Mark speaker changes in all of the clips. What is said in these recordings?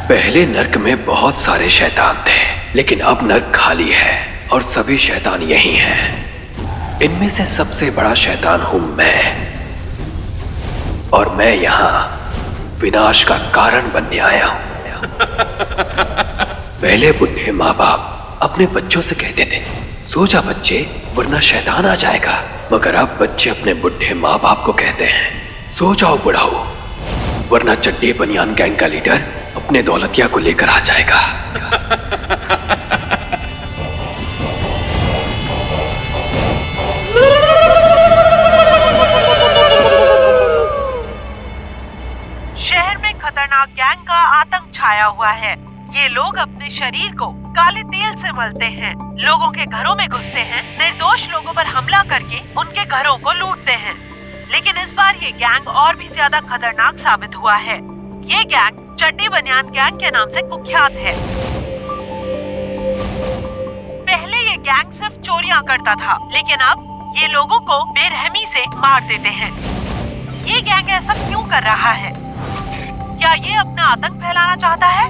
Speaker 1: पहले नर्क में बहुत सारे शैतान थे, लेकिन अब नर्क खाली है और सभी शैतान यही हैं। इनमें से सबसे बड़ा शैतान हूं मैं, और मैं यहाँ विनाश का कारण बनने आया हूं। पहले बुढ़े माँ बाप अपने बच्चों से कहते थे, सो जा बच्चे वरना शैतान आ जाएगा। मगर अब बच्चे अपने बुढ़े माँ बाप को कहते हैं, सो जाओ बुढ़ाओ वरना चड्डी बनियान गैंग का लीडर अपने दौलतिया को लेकर आ जाएगा।
Speaker 2: शहर में खतरनाक गैंग का आतंक छाया हुआ है। ये लोग अपने शरीर को काले तेल से मलते हैं, लोगों के घरों में घुसते हैं, निर्दोष लोगों पर हमला करके उनके घरों को लूटते हैं। लेकिन इस बार ये गैंग और भी ज्यादा खतरनाक साबित हुआ है। ये गैंग चड्डी बनियान गैंग के नाम से कुख्यात है। पहले ये गैंग सिर्फ चोरियां करता था, लेकिन अब ये लोगों को बेरहमी से मार देते हैं। ये गैंग ऐसा क्यों कर रहा है? क्या ये अपना आतंक फैलाना चाहता है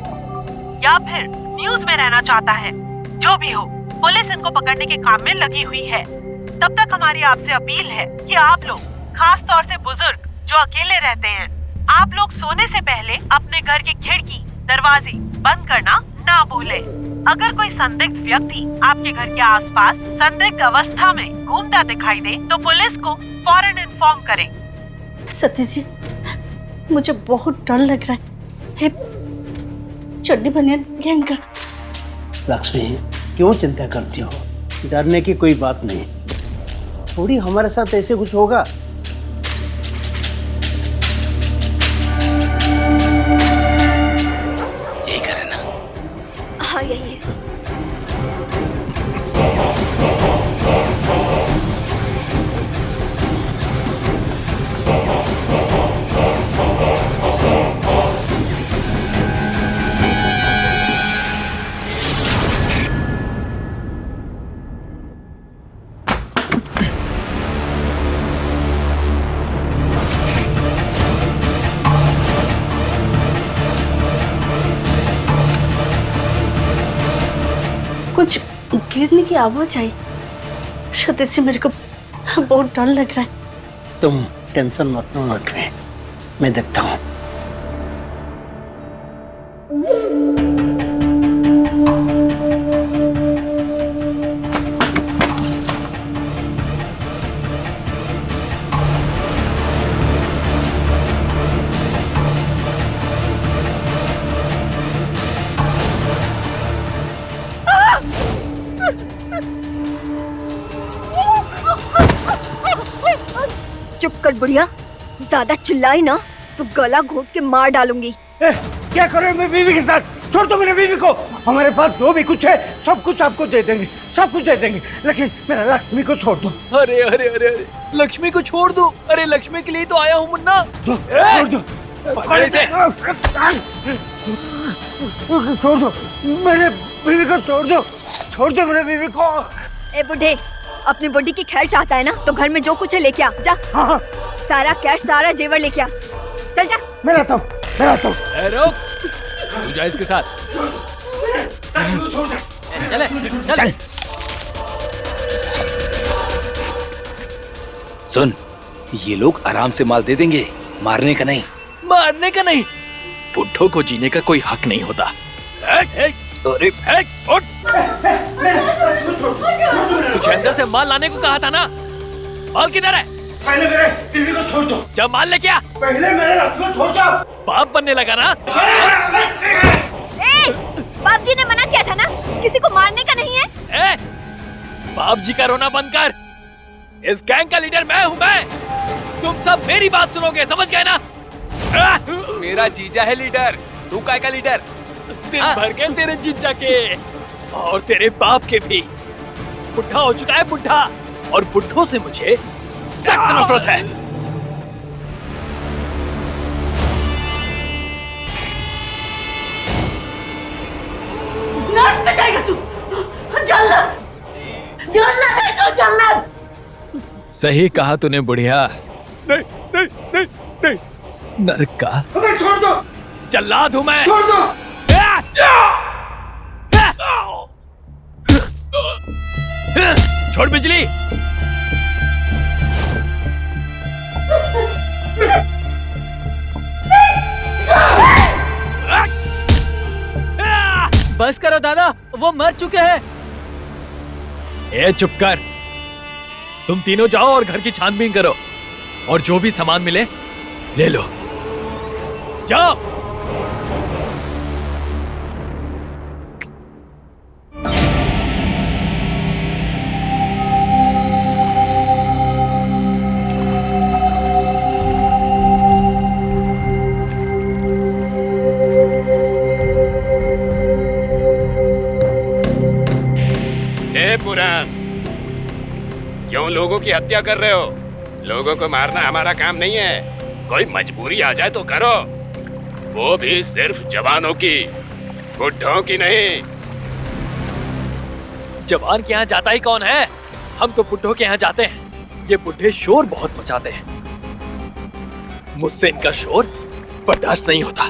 Speaker 2: या फिर न्यूज में रहना चाहता है? जो भी हो, पुलिस इनको पकड़ने के काम में लगी हुई है। तब तक हमारी आपसे अपील है कि आप लोग, खास तौर से बुजुर्ग जो अकेले रहते हैं, आप लोग सोने से पहले अपने घर की खिड़की दरवाजे बंद करना ना भूलें। अगर कोई संदिग्ध व्यक्ति आपके घर के आसपास संदिग्ध अवस्था में घूमता दिखाई दे तो पुलिस को फौरन इन्फॉर्म करें।
Speaker 3: सतीश जी, मुझे बहुत डर लग रहा है चड्डी बनियान गैंग का।
Speaker 4: लक्ष्मी, क्यों चिंता करती हो? डरने की कोई बात नहीं। थोड़ी हमारे साथ ऐसे कुछ होगा?
Speaker 1: यही घर है ना?
Speaker 5: हाँ, यही है।
Speaker 3: कुछ गिरने की आवाज आई। सतीश जी, मेरे को बहुत डर लग रहा है।
Speaker 4: तुम टेंशन मत लो लक्ष्मी, मैं देखता हूँ।
Speaker 5: चुप कर बुढ़िया, ज्यादा चिल्लाई ना तो गला घोट के मार डालूंगी।
Speaker 4: क्या करो मैं बीवी के साथ? छोड़ दो मेरे बीवी को। हमारे पास जो भी कुछ है सब कुछ आपको दे देंगे, सब कुछ दे देंगे, लेकिन मेरा लक्ष्मी को छोड़ दो।
Speaker 6: अरे अरे अरे अरे, लक्ष्मी को छोड़ दो? अरे लक्ष्मी के लिए तो आया हूँ मुन्ना।
Speaker 4: छोड़ दो, छोड़ दो मेरे बीवी को, छोड़ दो, छोड़ दो मेरे बीवी को।
Speaker 5: ए बुढ़े, अपनी बॉडी की खैर चाहता है ना तो घर में जो कुछ है लेके आ जा।
Speaker 4: हाँ।
Speaker 5: सारा कैश, सारा जेवर लेके आ, चल जा।
Speaker 4: मैं आता हूँ।
Speaker 6: रुक, तू जा इसके साथ। चले, चल।
Speaker 1: सुन, ये लोग आराम से माल दे देंगे, मारने का नहीं।
Speaker 6: मारने का नहीं? बुड्ढों को जीने का कोई हक नहीं होता। अरे उठ! तुझे अंदर से माल लाने को कहा था ना? माल किधर है?
Speaker 4: पहले मेरे बीवी को छोड़ दो।
Speaker 6: जब माल लेके आ।
Speaker 4: पहले मेरे लक्ष्मी को छोड़ दो।
Speaker 6: बाप बनने लगा ना?
Speaker 5: बाप जी ने मना किया था ना, किसी को मारने का नहीं है।
Speaker 6: बाप जी का रोना बंद कर। इस गैंग का लीडर मैं हूँ, मैं। तुम सब मेरी बात सुनोगे, समझ गए ना?
Speaker 7: मेरा जीजा है लीडर, तू काय का लीडर?
Speaker 6: दिन भर के तेरे जीजा के और तेरे बाप के भी। बुढ़ा हो चुका है, बुढ़ा, और बुढ़ों से मुझे सख्त नफरत है।
Speaker 3: नर्क में जाएगा तू। जल्लत, जल्लत है तो जल्लत।
Speaker 6: सही कहा तूने बुढ़िया। नहीं नहीं नहीं नहीं, नर्क का
Speaker 4: छोड़ दो।
Speaker 6: जल्लाद हूँ मैं।
Speaker 4: छोड़ दो।
Speaker 6: छोड़ बिजली।
Speaker 8: बस करो दादा, वो मर चुके हैं।
Speaker 6: ए चुप कर। तुम तीनों जाओ और घर की छानबीन करो और जो भी सामान मिले ले लो। जाओ।
Speaker 9: पुराण, क्यों लोगों की हत्या कर रहे हो? लोगों को मारना हमारा काम नहीं है। कोई मजबूरी आ जाए तो करो, वो भी सिर्फ जवानों की, बुढ़ों की नहीं।
Speaker 6: जवान के यहाँ जाता ही कौन है? हम तो बुढ़ों के यहाँ जाते हैं। ये बुढ़े शोर बहुत मचाते हैं, मुझसे इनका शोर बर्दाश्त नहीं होता।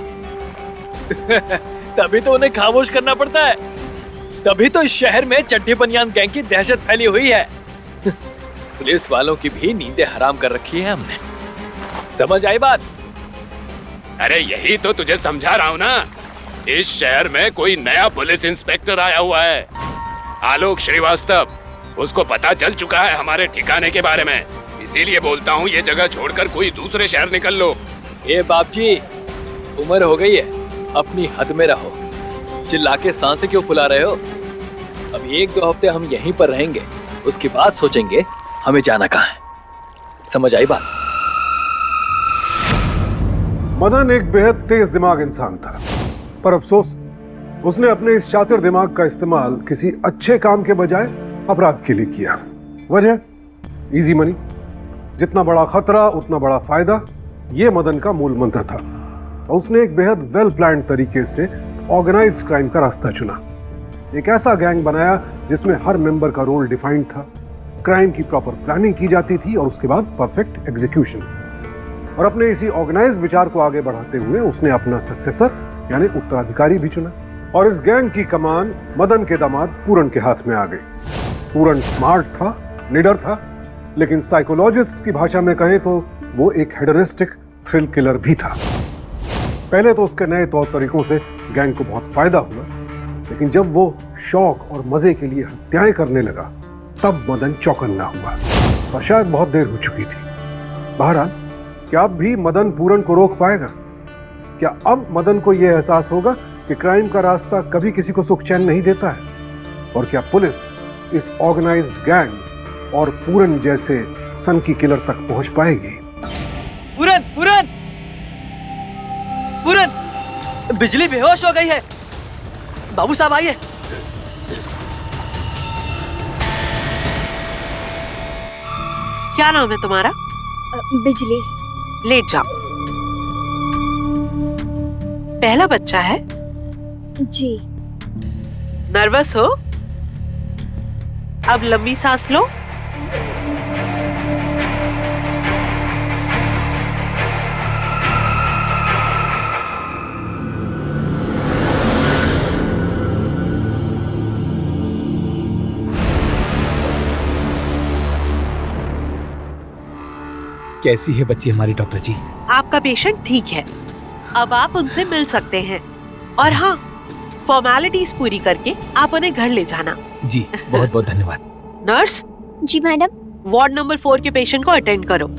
Speaker 6: तभी तो उन्हें खामोश करना पड़ता है। तभी तो इस शहर में चड्ढी बनियान गैंग की दहशत फैली हुई है। पुलिस वालों की भी नींदें हराम कर रखी है हमने। समझ आई बात?
Speaker 9: अरे यही तो तुझे समझा रहा हूँ ना। इस शहर में कोई नया पुलिस इंस्पेक्टर आया हुआ है, आलोक श्रीवास्तव। उसको पता चल चुका है हमारे ठिकाने के बारे में। इसीलिए बोलता हूँ ये जगह छोड़कर कोई दूसरे शहर निकल लो।
Speaker 6: ए बाप जी, उम्र हो गई है, अपनी हद में रहो। चिल्ला के सांसें क्यों फुला रहे हो? अभी 1-2 हफ्ते हम यहीं पर रहेंगे, उसके बाद सोचेंगे हमें जाना कहाँ है। समझ आई बात?
Speaker 10: मदन एक बेहद तेज दिमाग इंसान था, पर अफसोस उसने अपने इस शातिर दिमाग का इस्तेमाल किसी अच्छे काम के बजाय अपराध के लिए किया। वजह इजी मनी, जितना बड़ा खतरा उतना बड़ा फायदा, यह मदन का मूल मंत्र था। और उसने एक बेहद वेल प्लान्ड तरीके से ऑर्गेनाइज क्राइम का रास्ता चुना। एक ऐसा गैंग बनाया जिसमें हर मेंबर का रोल डिफाइंड था, क्राइम की प्रॉपर प्लानिंग की जाती थी और उसके बाद परफेक्ट एग्जीक्यूशन। और अपने इसी ऑर्गेनाइज विचार को आगे बढ़ाते हुए उसने अपना सक्सेसर यानी उत्तराधिकारी भी चुना। और इस गैंग की कमान मदन के दामाद पूरन के हाथ में आ गई। पूरन स्मार्ट था, निडर था, लेकिन साइकोलॉजिस्ट की भाषा में कहें तो वो एक हेडोनिस्टिक थ्रिल किलर भी था। पहले तो उसके नए तौर तरीकों से गैंग को बहुत फायदा हुआ, लेकिन जब वो शौक और मजे के लिए हत्याएं करने लगा तब मदन चौकन्ना हुआ। और शायद बहुत देर हो चुकी थी। बहरहाल, क्या अब भी मदन पूरन को रोक पाएगा? क्या अब मदन को यह एहसास होगा कि क्राइम का रास्ता कभी किसी को सुख चैन नहीं देता है? और क्या पुलिस इस ऑर्गेनाइज्ड गैंग और पूरन जैसे सनकी किलर तक पहुंच पाएगी?
Speaker 8: पूरन, पूरन, पूरन, बिजली बेहोश हो गई है। बाबू साहब आइए।
Speaker 2: क्या नाम है तुम्हारा?
Speaker 5: बिजली।
Speaker 2: लेट जाओ। पहला बच्चा है?
Speaker 5: जी।
Speaker 2: नर्वस हो? अब लंबी सांस लो।
Speaker 8: कैसी है बच्ची हमारी डॉक्टर जी?
Speaker 2: आपका पेशेंट ठीक है, अब आप उनसे मिल सकते हैं। और हाँ, फॉर्मेलिटीज पूरी करके आप उन्हें घर ले जाना।
Speaker 8: जी, बहुत बहुत धन्यवाद।
Speaker 2: नर्स।
Speaker 5: जी मैडम।
Speaker 2: वार्ड नंबर 4 के पेशेंट को अटेंड करो।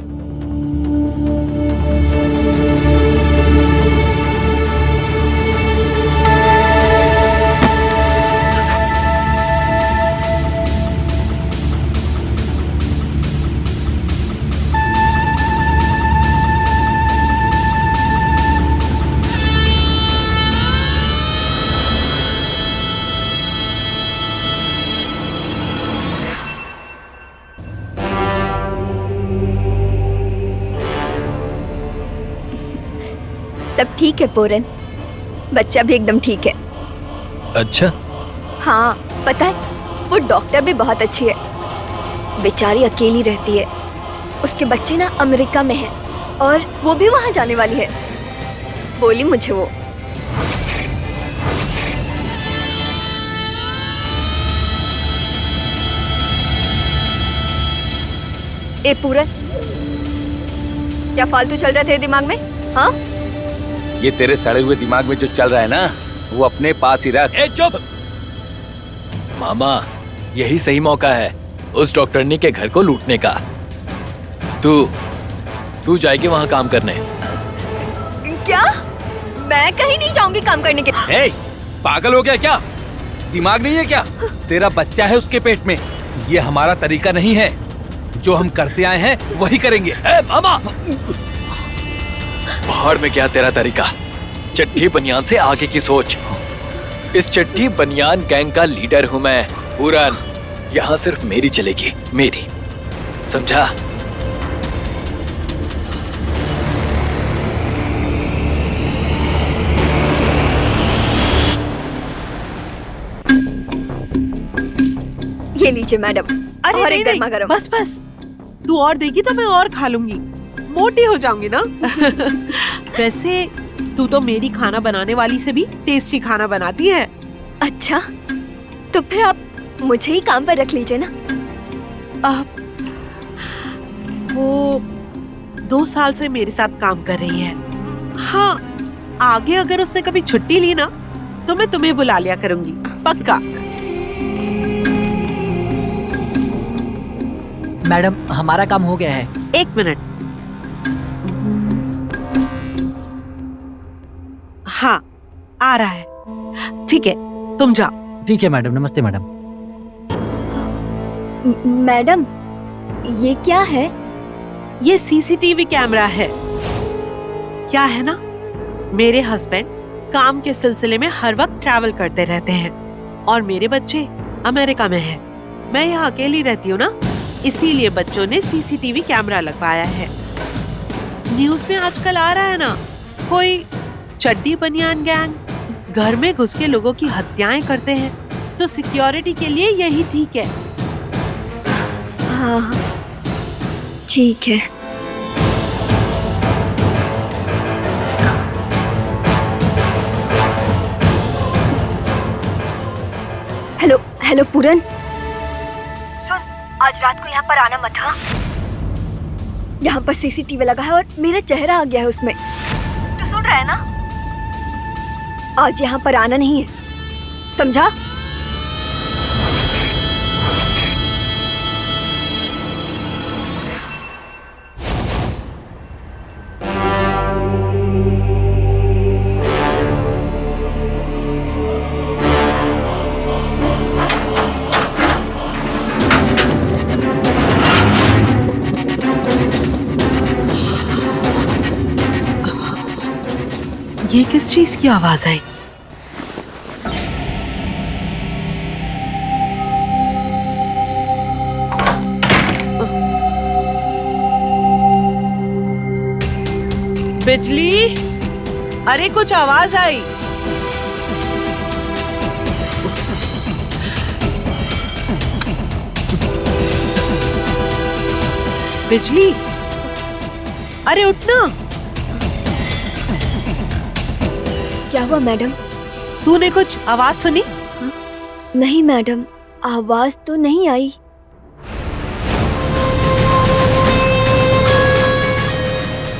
Speaker 5: सब ठीक है पूरन, बच्चा भी एकदम ठीक है।
Speaker 6: अच्छा?
Speaker 5: हाँ, पता है वो डॉक्टर भी बहुत अच्छी है। बेचारी अकेली रहती है, उसके बच्चे ना अमेरिका में हैं और वो भी वहाँ जाने वाली है, बोली मुझे वो। ए पूरन, क्या फालतू चल रहा है तेरे दिमाग में? हाँ,
Speaker 7: ये तेरे सड़े हुए दिमाग में जो चल रहा है ना, वो अपने पास ही रख।
Speaker 6: ए चुप! मामा, यही सही मौका है उस डॉक्टरनी के घर को लूटने का। तू जाएगी वहाँ काम करने।
Speaker 5: क्या? मैं कहीं नहीं जाऊंगी काम करने के।
Speaker 7: ए, पागल हो गया क्या? दिमाग नहीं है क्या? तेरा बच्चा है उसके पेट में। ये हमारा तरीका नहीं है। जो हम करते आए हैं वही करेंगे।
Speaker 6: ए मामा! पहाड़ में क्या तेरा तरीका? चड्ढी बनियान से आगे की सोच। इस चड्ढी बनियान गैंग का लीडर हूँ मैं, पूरन। यहाँ सिर्फ मेरी चलेगी, मेरी, समझा?
Speaker 5: ये लीजिए मैडम,
Speaker 2: अरे
Speaker 5: और
Speaker 2: नहीं,
Speaker 5: एक गर्मा
Speaker 2: नहीं,
Speaker 5: गर्म।
Speaker 2: बस तू और देगी तो मैं और खा लूंगी, मोटी हो जाऊंगी ना। वैसे तू तो मेरी खाना बनाने वाली से भी टेस्टी खाना बनाती है।
Speaker 5: अच्छा, तो फिर आप मुझे ही काम पर रख लीजिए ना।
Speaker 2: वो 2 साल से मेरे साथ काम कर रही है। हाँ, आगे अगर उसने कभी छुट्टी ली ना तो मैं तुम्हें बुला लिया करूंगी, पक्का।
Speaker 8: मैडम, हमारा काम हो गया है।
Speaker 2: 1 मिनट। हाँ, आ रहा है। ठीक है, तुम जाओ।
Speaker 8: ठीक है मैडम। नमस्ते मैडम।
Speaker 5: मैडम, ये क्या है?
Speaker 2: ये सीसीटीवी कैमरा है। क्या है ना, मेरे हस्बैंड काम के सिलसिले में हर वक्त ट्रैवल करते रहते हैं और मेरे बच्चे अमेरिका में हैं। मैं यहाँ अकेली रहती हूँ ना, इसीलिए बच्चों ने सीसीटीवी कैमरा लगवाया है। न्यूज़ में आजकल आ रहा है ना, कोई चड्डी बनियान गैंग घर में घुस के लोगों की हत्याएं करते हैं, तो सिक्योरिटी के लिए यही ठीक है।
Speaker 5: हाँ, ठीक है। हेलो हेलो पूरन, सुन, आज रात को यहाँ पर आना मत। हाँ, यहाँ पर सीसीटीवी लगा है और मेरा चेहरा आ गया है उसमें। तू सुन रहा है ना? आज यहाँ पर आना नहीं है, समझा?
Speaker 2: ये किस चीज की आवाज आई? बिजली, अरे कुछ आवाज आई। बिजली, अरे उठना।
Speaker 5: क्या हुआ मैडम?
Speaker 2: तूने कुछ आवाज सुनी?
Speaker 5: नहीं मैडम, आवाज तो नहीं आई।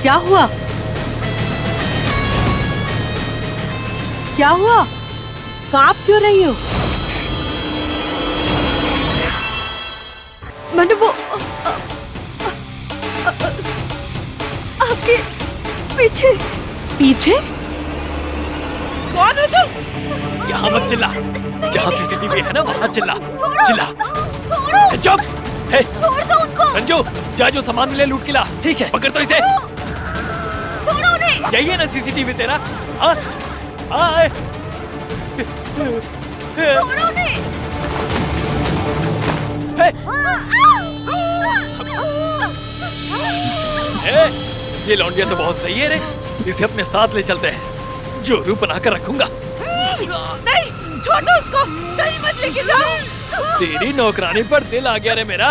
Speaker 2: क्या हुआ? क्या हुआ? कांप क्यों रही हो?
Speaker 5: मैडम, वो आपके पीछे।
Speaker 2: पीछे? कौन है तुम?
Speaker 6: यहाँ मत चिल्ला, जहाँ सीसीटीवी है ना वहाँ चिल्ला। चिल्ला।
Speaker 5: छोड़ो।
Speaker 6: चुप। हे,
Speaker 5: छोड़ दो उनको।
Speaker 6: संजू, जा जो सामान मिले लूट के ला। ठीक है, पकड़ तो इसे।
Speaker 5: छोड़ो उन्हें।
Speaker 6: यही है ना सीसीटीवी तेरा?
Speaker 5: छोड़ो उन्हें।
Speaker 6: ये लौंडिया तो बहुत सही है रे, इसे अपने साथ ले चलते हैं, जोरू बनाकर रखूंगा।
Speaker 2: नहीं, छोड़ दो उसको, कहीं मत लेके जाओ।
Speaker 6: तेरी नौकरानी पर दिल आ गया रे मेरा।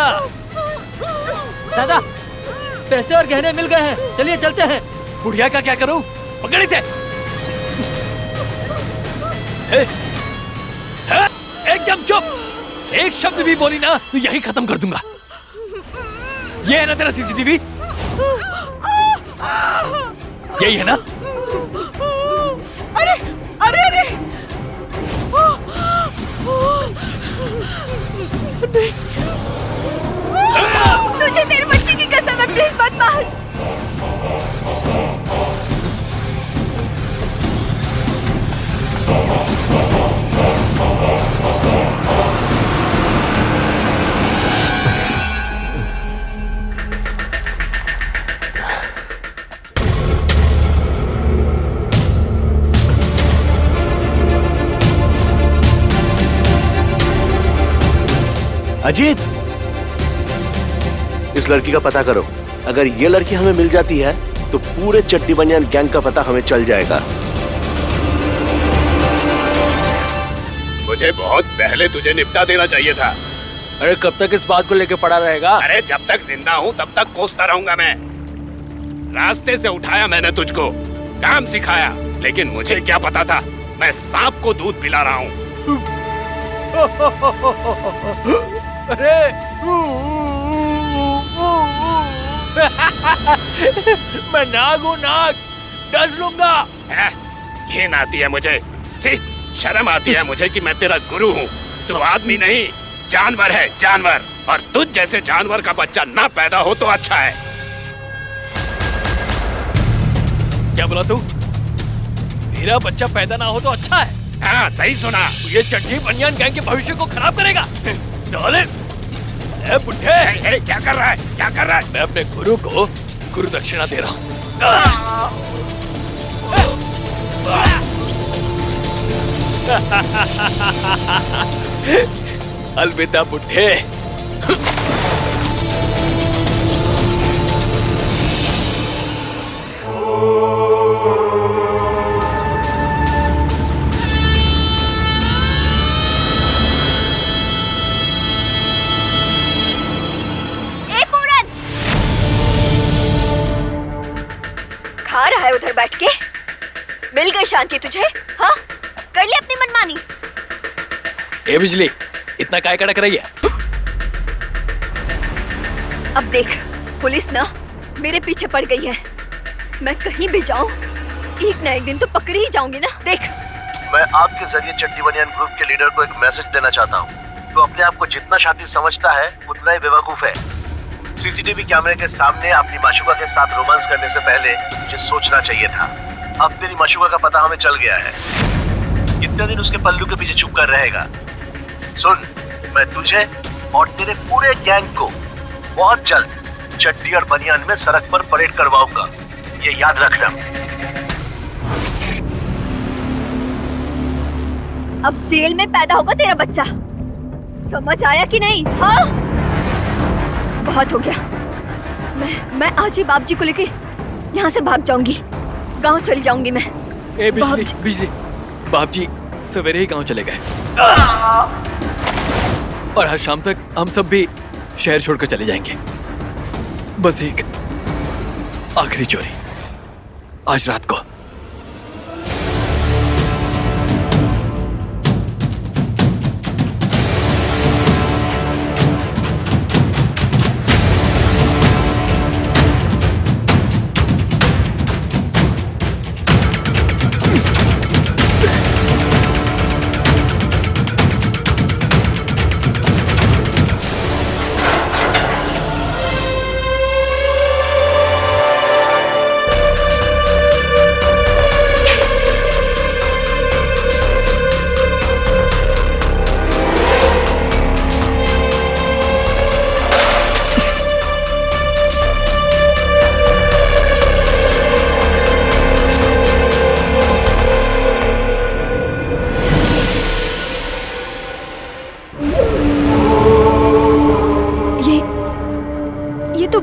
Speaker 8: दादा, पैसे और गहने मिल गए हैं, चलिए चलते हैं।
Speaker 6: बुढ़िया का क्या करूं? पकड़ इसे। एकदम चुप, एक शब्द भी बोली ना तो यही खत्म कर दूंगा। ये है ना तेरा सीसीटीवी? यही है ना?
Speaker 2: अरे अरे अरे
Speaker 5: तुझे तेरे बच्चे की कसम है, प्लीज मत मार।
Speaker 11: अजीत, इस लड़की का पता करो। अगर ये लड़की हमें मिल जाती है तो पूरे चड्डी बनियान गैंग का पता हमें चल जाएगा।
Speaker 9: मुझे बहुत पहले तुझे निपटा देना चाहिए था।
Speaker 6: अरे कब तक इस बात को लेके पड़ा रहेगा?
Speaker 9: अरे जब तक जिंदा हूँ तब तक कोसता रहूंगा मैं। रास्ते से उठाया मैंने तुझको, काम सिखाया, लेकिन मुझे क्या पता था मैं सांप को दूध पिला रहा हूँ।
Speaker 6: अरे मैं नाग हूँ, नाग, डस लूंगा।
Speaker 9: घिन आती है मुझे, छी, शर्म आती है मुझे कि मैं तेरा गुरु हूँ। तू आदमी नहीं, जानवर है, जानवर। और तुझ जैसे जानवर का बच्चा ना पैदा हो तो अच्छा है।
Speaker 6: क्या बोला तू? मेरा बच्चा पैदा ना हो तो अच्छा है?
Speaker 9: हाँ, सही सुना।
Speaker 6: ये चड्डी बनियान गैंग के भविष्य को खराब करेगा। साले, ए बुड्ढे,
Speaker 9: क्या कर रहा है? क्या कर रहा है?
Speaker 6: मैं अपने गुरु को गुरु दक्षिणा दे रहा हूँ। अलविदा बुड्ढे।
Speaker 5: खा रहा है उधर बैठ के? मिल गई शांति तुझे? हाँ, कर ले अपनी मनमानी।
Speaker 6: ए बिजली, इतना काय कड़क रही है?
Speaker 5: अब देख, पुलिस ना मेरे पीछे पड़ गई है। मैं कहीं भी जाऊं, एक ना एक दिन तो पकड़ी ही जाऊंगी ना। देख,
Speaker 11: मैं आपके जरिए चड्डी बनियान ग्रुप के लीडर को एक मैसेज देना चाहता हूँ। तो अपने आप को जितना शातिर समझता है उतना ही बेवकूफ है। सीसीटीवी कैमरे के सामने अपनी माशूका के साथ रोमांस करने से पहले तुझे सोचना चाहिए था। अब तेरी माशूका का पता हमें चल गया है। कितने दिन उसके पल्लू के पीछे चुप कर रहेगा? सुन, मैं तुझे और तेरे पूरे गैंग को बहुत जल्द चड्डी और बनियान में सड़क पर परेड करवाऊंगा, ये याद रखना।
Speaker 5: अब जेल में पैदा होगा तेरा बच्चा, समझ आया कि नहीं? हाँ, बहुत हो गया। मैं आज ही बाप जी को लेके यहाँ से भाग जाऊंगी, गांव चली जाऊंगी मैं।
Speaker 6: ए बिजली, बिजली, बाप जी सवेरे ही गांव चले गए और आज शाम तक हम सब भी शहर छोड़कर चले जाएंगे। बस एक आखिरी चोरी आज रात को।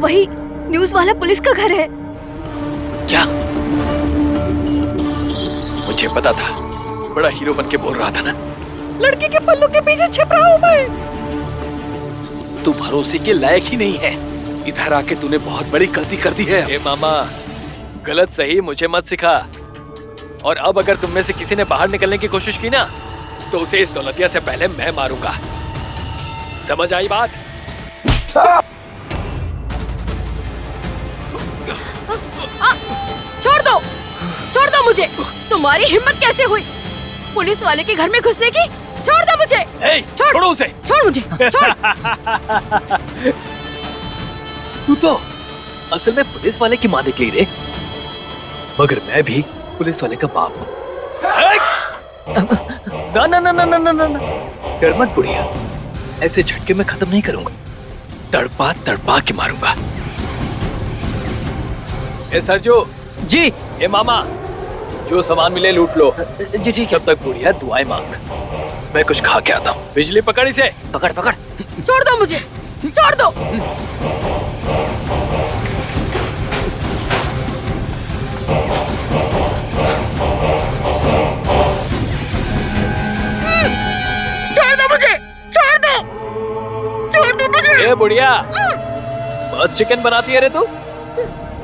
Speaker 5: वही न्यूज़ वाला पुलिस का घर है।
Speaker 6: क्या? मुझे पता था, बड़ा हीरो बन के बोल रहा था ना।
Speaker 2: लड़की के पल्लू के पीछे छिप रहा हूँ मैं।
Speaker 7: तू भरोसे के लायक ही नहीं है। इधर आके तूने बहुत बड़ी गलती कर दी है।
Speaker 6: ए मामा, गलत सही मुझे मत सिखा। और अब अगर तुम में से किसी ने बाहर निकलने की कोशिश की ना, तो उसे इस दौलतिया से पहले मैं मारूंगा। समझ आई बात?
Speaker 5: मुझे, तुम्हारी हिम्मत कैसे हुई पुलिस वाले के घर में घुसने की? छोड़ दो मुझे।
Speaker 6: छोड़ो उसे।
Speaker 5: छोड़ मुझे, छोड़।
Speaker 6: तू तो असल में पुलिस वाले की मां निकली रे, मगर मैं भी पुलिस वाले का बाप हूँ। ना ना ना ना ना ना ना, डर मत बुढ़िया, ऐसे झटके में खत्म नहीं करूंगा, तड़पा तड़पा के मारूंगा। ए सरजू
Speaker 8: जी।
Speaker 6: ए मामा, जो सामान मिले लूट लो।
Speaker 8: जी जी।
Speaker 6: तब तक बुढ़िया दुआएं मांग, मैं कुछ खा के आता हूँ। बिजली पकड़ इसे।
Speaker 8: पकड़ पकड़।
Speaker 5: छोड़ दो मुझे, छोड़ दो। छोड़ दो मुझे, छोड़ दो, छोड़ दो मुझे।
Speaker 6: ए बुढ़िया, बस चिकन बनाती है रे तू?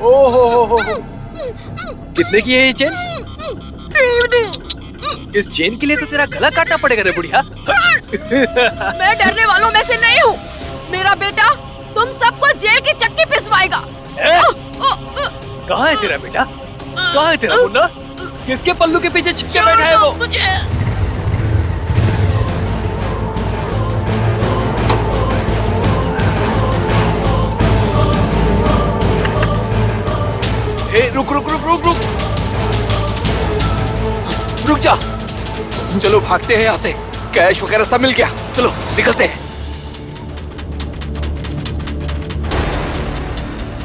Speaker 6: ओहो हो। कितने की है ये चेन?
Speaker 5: छोड़ दो।
Speaker 6: इस चेन के लिए तो तेरा गला काटना पड़ेगा रे बुढ़िया।
Speaker 5: मैं डरने वालों में से नहीं हूँ। मेरा बेटा तुम सबको जेल की चक्की पिसवाएगा।
Speaker 6: कहाँ है तेरा बेटा? कहाँ है तेरा मुन्ना? किसके पल्लू के पीछे छिपके बैठा है वो?
Speaker 7: रुक रुक रुक रुक रुक रुक जा। चलो भागते हैं यहाँ से, कैश वगैरह सब मिल गया, चलो निकलते हैं।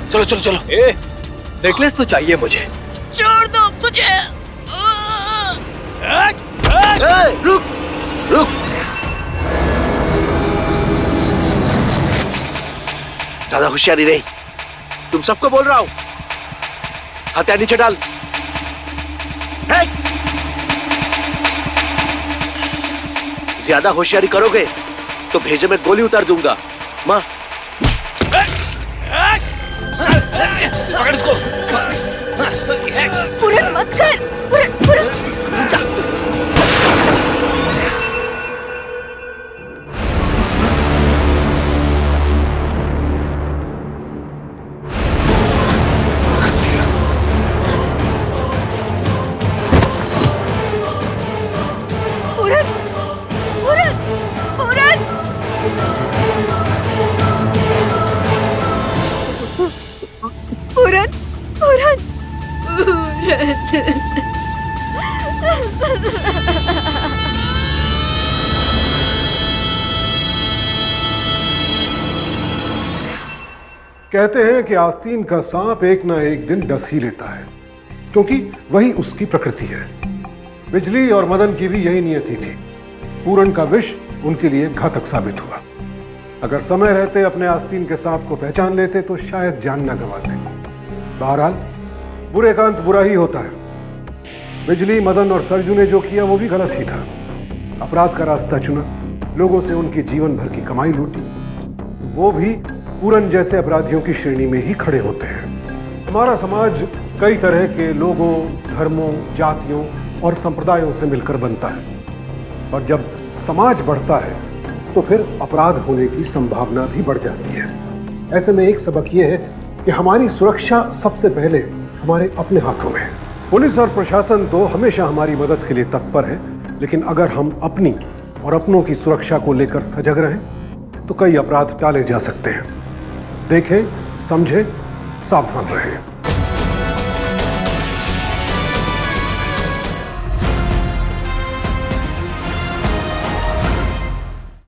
Speaker 7: चलो चलो चलो।
Speaker 6: नेकलेस तो चाहिए मुझे।
Speaker 5: छोड़ दो मुझे।
Speaker 11: रुक रुक, ज्यादा होशियारी नहीं, तुम सबको बोल रहा हूं, हथियार नीचे डाल। ज्यादा होशियारी करोगे तो भेजे में गोली उतार दूंगा। माँ
Speaker 6: पकड़ इसको।
Speaker 5: पूरन मत कर, पूरन।
Speaker 10: कहते हैं कि आस्तीन का सांप एक ना एक दिन डस ही लेता है, क्योंकि वही उसकी प्रकृति है। बिजली और मदन की भी यही नियति थी। पूरन का विष उनके लिए घातक साबित हुआ। अगर समय रहते अपने आस्तीन के सांप को पहचान लेते तो शायद जान न गंवाते। बहरहाल बुरे का अंत बुरा ही होता है। बिजली, मदन और सरजू ने जो किया वो भी गलत ही था। अपराध का रास्ता चुना, लोगों से उनकी जीवन भर की कमाई लूटी, वो भी पूरन जैसे अपराधियों की श्रेणी में ही खड़े होते हैं। हमारा समाज कई तरह के लोगों, धर्मों, जातियों और संप्रदायों से मिलकर बनता है, और जब समाज बढ़ता है तो फिर अपराध होने की संभावना भी बढ़ जाती है। ऐसे में एक सबक यह है कि हमारी सुरक्षा सबसे पहले हमारे अपने हाथों में है। पुलिस और प्रशासन तो हमेशा हमारी मदद के लिए तत्पर है, लेकिन अगर हम अपनी और अपनों की सुरक्षा को लेकर सजग रहें तो कई अपराध टाले जा सकते हैं। देखें, समझें, सावधान रहें।